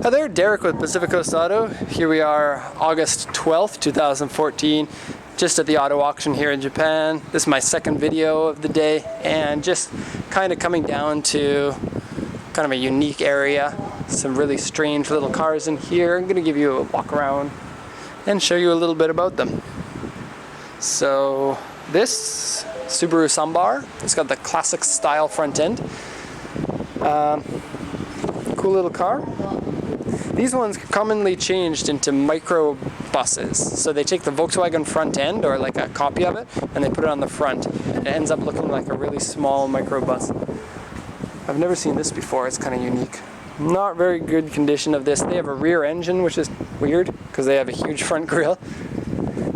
Hi there, Derek with Pacific Coast Auto. Here we are August 12th, 2014, just at the auto auction here in Japan. This is my second video of the day and just kind of coming down to kind of a unique area. Some really strange little cars in here. I'm going to give you a walk around and show you a little bit about them. So this Subaru Sambar, it's got the classic style front end. Cool little car. These ones commonly changed into micro buses. So they take the Volkswagen front end, or like a copy of it, and they put it on the front. And it ends up looking like a really small micro bus. I've never seen this before. It's kind of unique. Not very good condition of this. They have a rear engine, which is weird because they have a huge front grille.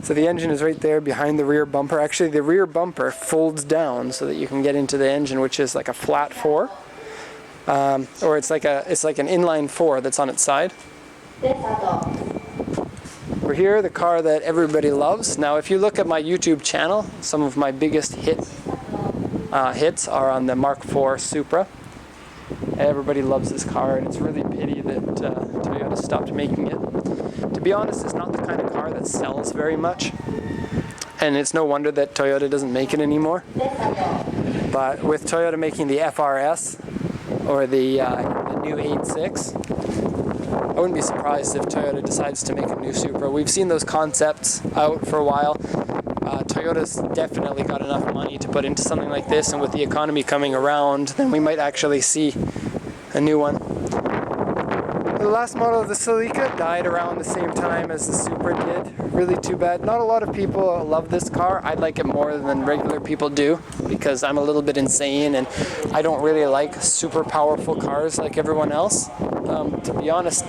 So the engine is right there behind the rear bumper. Actually, the rear bumper folds down so that you can get into the engine, which is like a flat 4. Or it's like an inline 4 that's on its side. We're here, the car that everybody loves. Now, if you look at my YouTube channel, some of my biggest hits are on the Mark IV Supra. Everybody loves this car, and it's really a pity that Toyota stopped making it. To be honest, it's not the kind of car that sells very much, and it's no wonder that Toyota doesn't make it anymore. But with Toyota making the FRS, or the new 86, I wouldn't be surprised if Toyota decides to make a new Supra. We've seen those concepts out for a while. Toyota's definitely got enough money to put into something like this, and with the economy coming around, then we might actually see a new one. The last model of the Celica died around the same time as the Supra did. Really too bad. Not a lot of people love this car. I like it more than regular people do because I'm a little bit insane and I don't really like super powerful cars like everyone else. To be honest,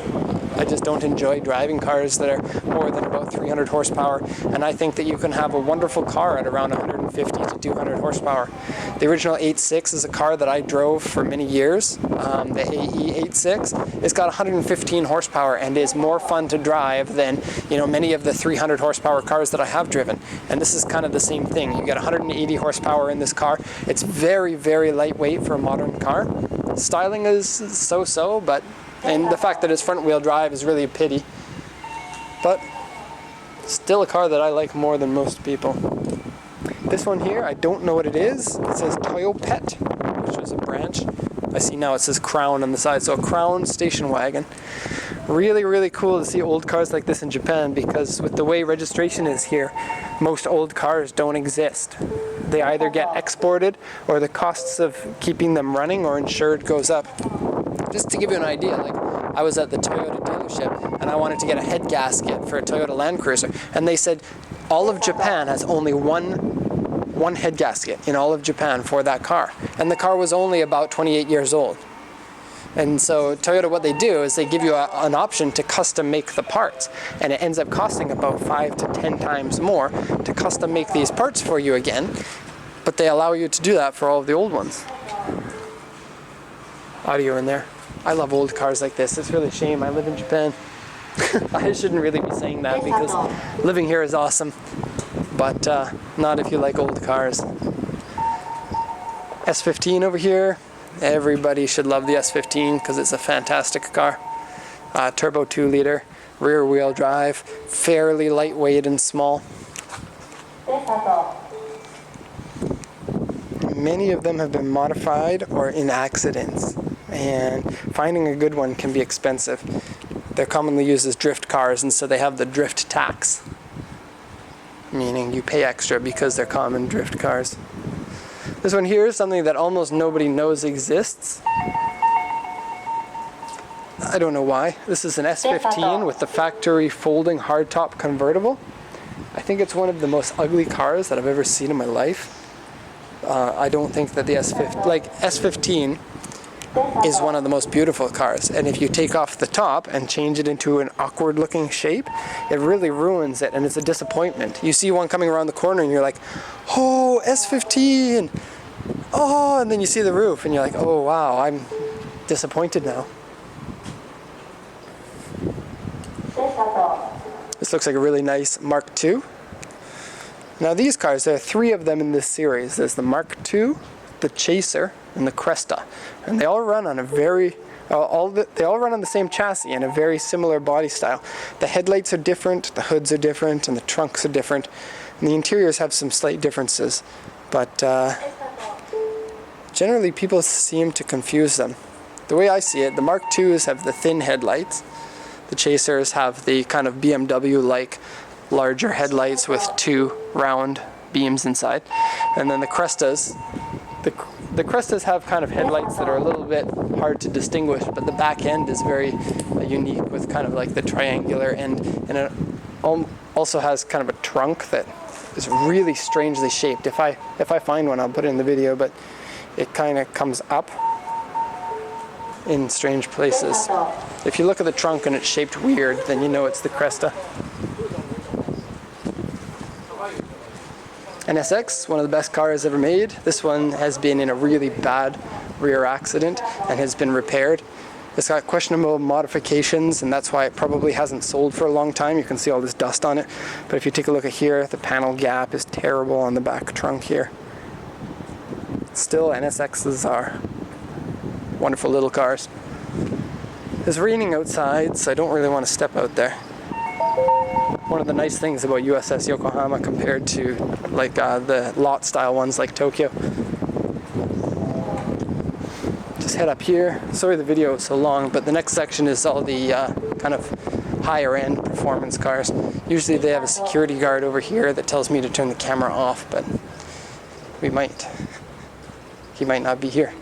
I just don't enjoy driving cars that are more than about 300 horsepower, and I think that you can have a wonderful car at around 150 to 200 horsepower. The original 86 is a car that I drove for many years. The AE86, it's got 115 horsepower and is more fun to drive than many of the 300 horsepower cars that I have driven. And this is kind of the same thing. You get 180 horsepower in this car. It's very, very lightweight for a modern car. Styling is so-so, and the fact that it's front-wheel drive is really a pity. But still a car that I like more than most people. This one here, I don't know what it is. It says Toyopet, which is a branch. I see now it says Crown on the side, so a Crown station wagon. Really, really cool to see old cars like this in Japan, because with the way registration is here, most old cars don't exist. They either get exported or the costs of keeping them running or insured goes up. Just to give you an idea, like I was at the Toyota dealership and I wanted to get a head gasket for a Toyota Land Cruiser, and they said all of Japan has only one head gasket in all of Japan for that car, and the car was only about 28 years old. And so Toyota, what they do is they give you an option to custom make the parts, and it ends up costing about 5 to 10 times more to custom make these parts for you again, but they allow you to do that for all of the old ones. Audio in there. I love old cars like this. It's really a shame I live in Japan. I shouldn't really be saying that because living here is awesome, but not if you like old cars. S15 over here. Everybody should love the S15 because it's a fantastic car. Turbo 2-liter, rear wheel drive, fairly lightweight and small. Many of them have been modified or in accidents, and finding a good one can be expensive. They're commonly used as drift cars, and so they have the drift tax, meaning you pay extra because they're common drift cars. This one here is something that almost nobody knows exists. I don't know why. This is an S15 with the factory folding hardtop convertible. I think it's one of the most ugly cars that I've ever seen in my life. I don't think that the S15 is one of the most beautiful cars, and if you take off the top and change it into an awkward looking shape, it really ruins it, and it's a disappointment. You see one coming around the corner and you're like, oh, S15, oh, and then you see the roof and you're like, oh wow, I'm disappointed now. This looks like a really nice Mark II. Now these cars, there are 3 of them in this series. There's the Mark II, the Chaser, and the Cresta. And they all run on a very They all run on the same chassis and a very similar body style. The headlights are different, the hoods are different, and the trunks are different. And the interiors have some slight differences, but generally people seem to confuse them. The way I see it, the Mark IIs have the thin headlights. The Chasers have the kind of BMW-like larger headlights with two round beams inside. And then the Crestas, the Crestas have kind of headlights that are a little bit hard to distinguish, but the back end is very unique with kind of like the triangular end, and it also has kind of a trunk that is really strangely shaped. If I find one, I'll put it in the video, but it kind of comes up in strange places. If you look at the trunk and it's shaped weird, then you know it's the Cresta. NSX, one of the best cars ever made. This one has been in a really bad rear accident and has been repaired. It's got questionable modifications, and that's why it probably hasn't sold for a long time. You can see all this dust on it. But if you take a look at here, the panel gap is terrible on the back trunk here. Still, NSXs are wonderful little cars. It's raining outside, so I don't really want to step out there. One of the nice things about USS Yokohama compared to like the lot style ones like Tokyo. Just head up here. Sorry the video is so long, but the next section is all the kind of higher end performance cars. Usually they have a security guard over here that tells me to turn the camera off, but he might not be here.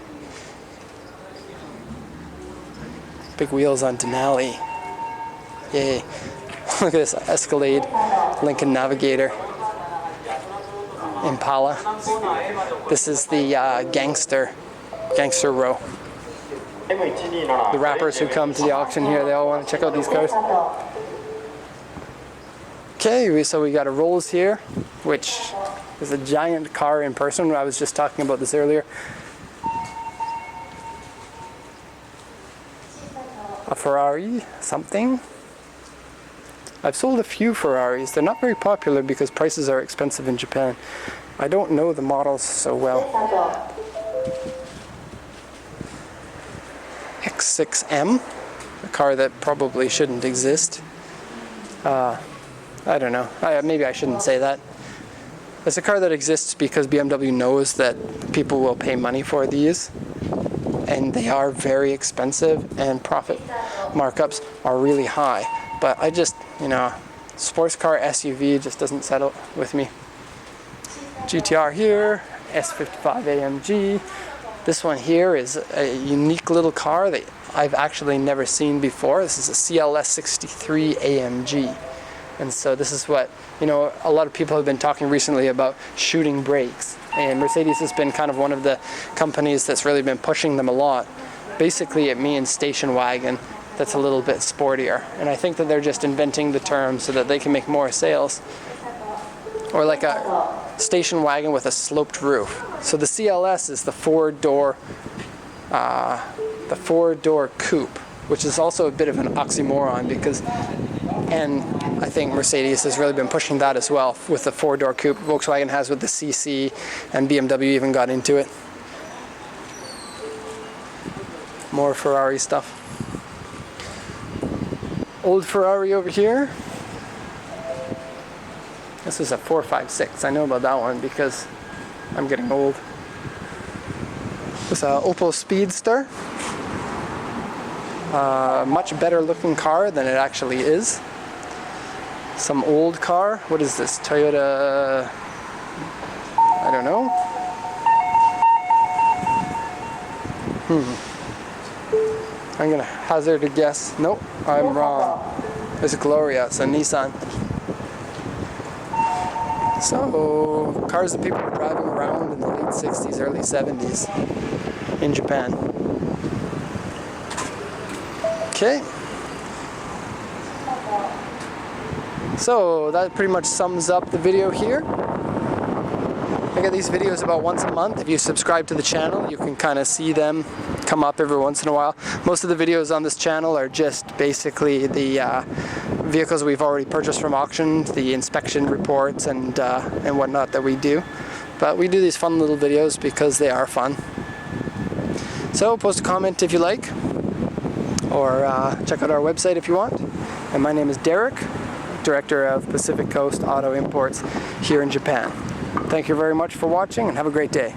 Big wheels on Denali. Yay. Look at this Escalade, Lincoln Navigator, Impala. This is the gangster row. The rappers who come to the auction here, they all want to check out these cars. Okay, so we got a Rolls here, which is a giant car in person. I was just talking about this earlier. A Ferrari, something. I've sold a few Ferraris. They're not very popular because prices are expensive in Japan. I don't know the models so well. X6M, a car that probably shouldn't exist. I don't know. Maybe I shouldn't say that. It's a car that exists because BMW knows that people will pay money for these. And they are very expensive, and profit markups are really high. But I just, sports car SUV just doesn't settle with me. GTR here, S55 AMG. This one here is a unique little car that I've actually never seen before. This is a CLS 63 AMG. And so this is what, a lot of people have been talking recently about shooting brakes. And Mercedes has been kind of one of the companies that's really been pushing them a lot. Basically, it means station wagon that's a little bit sportier. And I think that they're just inventing the term so that they can make more sales. Or like a station wagon with a sloped roof. So the CLS is the four-door coupe, which is also a bit of an oxymoron because, and I think Mercedes has really been pushing that as well with the four-door coupe. Volkswagen has with the CC, and BMW even got into it. More Ferrari stuff. Old Ferrari over here. This is a 456. I know about that one because I'm getting old. This is an Opel Speedster. Much better looking car than it actually is. Some old car. What is this? Toyota? I don't know. I'm gonna hazard a guess. Nope, I'm wrong. It's a Gloria. It's a Nissan. So, cars that people were driving around in the late 60s, early 70s in Japan. Okay. So, that pretty much sums up the video here. I get these videos about once a month. If you subscribe to the channel, you can kind of see them come up every once in a while. Most of the videos on this channel are just basically the vehicles we've already purchased from auction, the inspection reports and whatnot that we do. But we do these fun little videos because they are fun. So post a comment if you like. or check out our website if you want. And my name is Derek, Director of Pacific Coast Auto Imports here in Japan. Thank you very much for watching and have a great day.